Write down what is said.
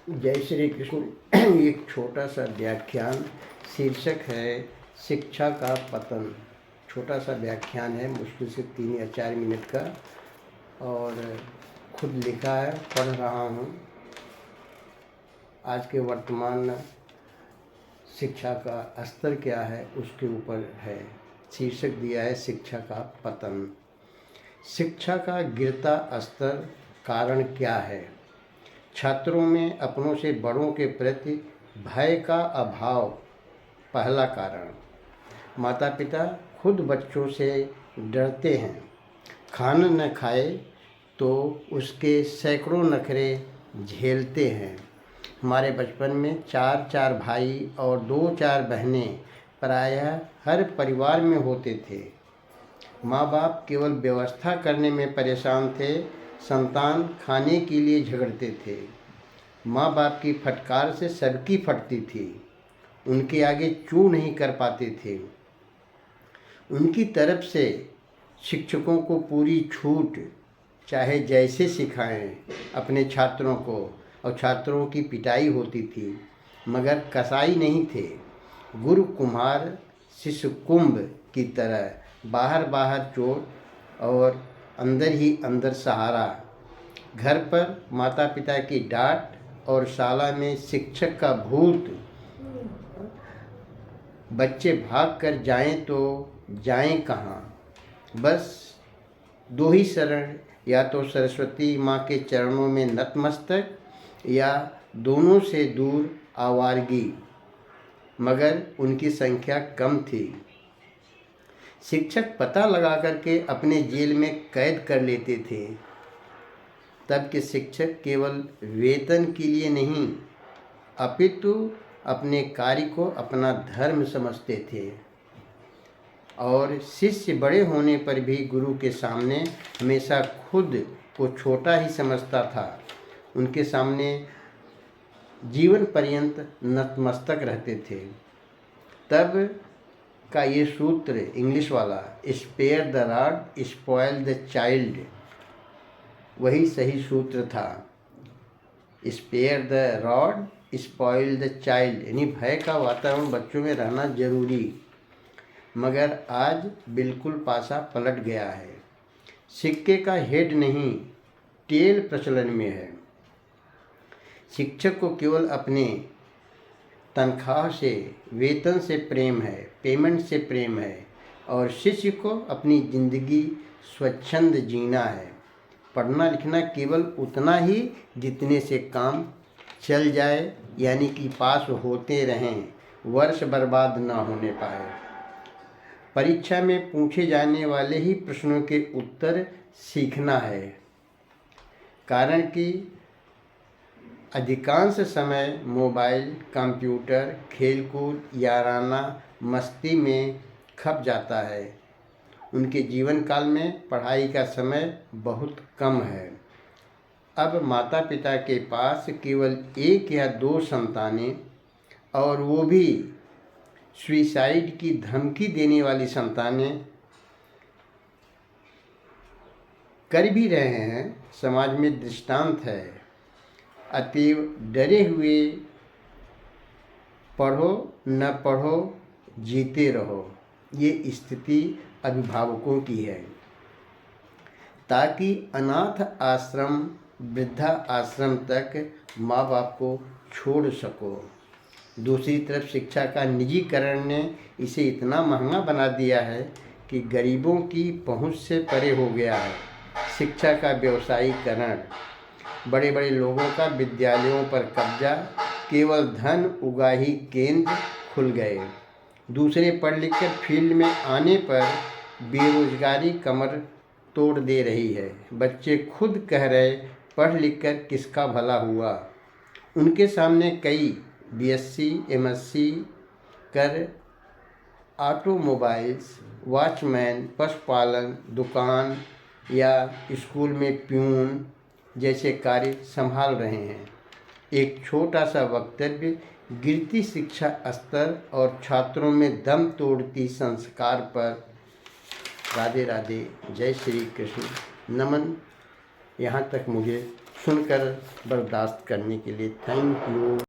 जय श्री कृष्ण। एक छोटा सा व्याख्यान, शीर्षक है शिक्षा का पतन। छोटा सा व्याख्यान है, मुश्किल से 3 या 4 मिनट का, और खुद लिखा है, पढ़ रहा हूँ। आज के वर्तमान शिक्षा का स्तर क्या है उसके ऊपर है। शीर्षक दिया है शिक्षा का पतन। शिक्षा का गिरता स्तर, कारण क्या है? छात्रों में अपनों से बड़ों के प्रति भय का अभाव पहला कारण। माता पिता खुद बच्चों से डरते हैं। खाना न खाए तो उसके सैकड़ों नखरे झेलते हैं। हमारे बचपन में 4 भाई और 2-4 बहनें प्रायः हर परिवार में होते थे। माँ बाप केवल व्यवस्था करने में परेशान थे, संतान खाने के लिए झगड़ते थे। माँ बाप की फटकार से सबकी फटती थी, उनके आगे चू नहीं कर पाते थे। उनकी तरफ से शिक्षकों को पूरी छूट, चाहे जैसे सिखाएं अपने छात्रों को, और छात्रों की पिटाई होती थी मगर कसाई नहीं थे। गुरु कुम्हार शिष्य कुंभ की तरह बाहर बाहर चोट और अंदर ही अंदर सहारा। घर पर माता पिता की डांट और शाला में शिक्षक का भूत। बच्चे भाग कर जाएं तो जाएं कहाँ? बस 2 ही शरण, या तो सरस्वती माँ के चरणों में नतमस्तक, या दोनों से दूर आवारगी, मगर उनकी संख्या कम थी। शिक्षक पता लगा करके अपने जेल में कैद कर लेते थे। तब के शिक्षक केवल वेतन के लिए नहीं, अपितु अपने कार्य को अपना धर्म समझते थे। और शिष्य बड़े होने पर भी गुरु के सामने हमेशा खुद को छोटा ही समझता था। उनके सामने जीवन पर्यंत नतमस्तक रहते थे। तब का ये सूत्र इंग्लिश वाला, spare the rod spoil the child, वही सही सूत्र था। Spare the rod spoil the child, यानी भय का वातावरण बच्चों में रहना जरूरी। मगर आज बिल्कुल पासा पलट गया है। सिक्के का हेड नहीं, टेल प्रचलन में है। शिक्षक को केवल अपने तनख्वाह से, वेतन से प्रेम है, पेमेंट से प्रेम है, और शिष्य को अपनी जिंदगी स्वच्छंद जीना है। पढ़ना लिखना केवल उतना ही जितने से काम चल जाए, यानी कि पास होते रहें, वर्ष बर्बाद ना होने पाए। परीक्षा में पूछे जाने वाले ही प्रश्नों के उत्तर सीखना है, कारण कि अधिकांश समय मोबाइल, कंप्यूटर, खेलकूद, याराना मस्ती में खप जाता है। उनके जीवन काल में पढ़ाई का समय बहुत कम है। अब माता पिता के पास केवल 1 या 2 संतानें, और वो भी सुसाइड की धमकी देने वाली संतानें कर भी रहे हैं। समाज में दृष्टांत है। अतएव डरे हुए पढ़ो न पढ़ो, जीते रहो, ये स्थिति अभिभावकों की है, ताकि अनाथ आश्रम, वृद्धा आश्रम तक माँ बाप को छोड़ सको। दूसरी तरफ शिक्षा का निजीकरण ने इसे इतना महंगा बना दिया है कि गरीबों की पहुँच से परे हो गया है। शिक्षा का व्यवसायीकरण, बड़े बड़े लोगों का विद्यालयों पर कब्जा, केवल धन उगाही केंद्र खुल गए। दूसरे पढ़ लिख कर फील्ड में आने पर बेरोजगारी कमर तोड़ दे रही है। बच्चे खुद कह रहे, पढ़ लिख कर किसका भला हुआ। उनके सामने कई BSc MSc कर ऑटोमोबाइल्स, वॉचमैन, पशुपालन, दुकान या स्कूल में प्यून जैसे कार्य संभाल रहे हैं। एक छोटा सा वक्तव्य गिरती शिक्षा स्तर और छात्रों में दम तोड़ती संस्कार पर। राधे राधे, जय श्री कृष्ण, नमन। यहाँ तक मुझे सुनकर बर्दाश्त करने के लिए थैंक यू।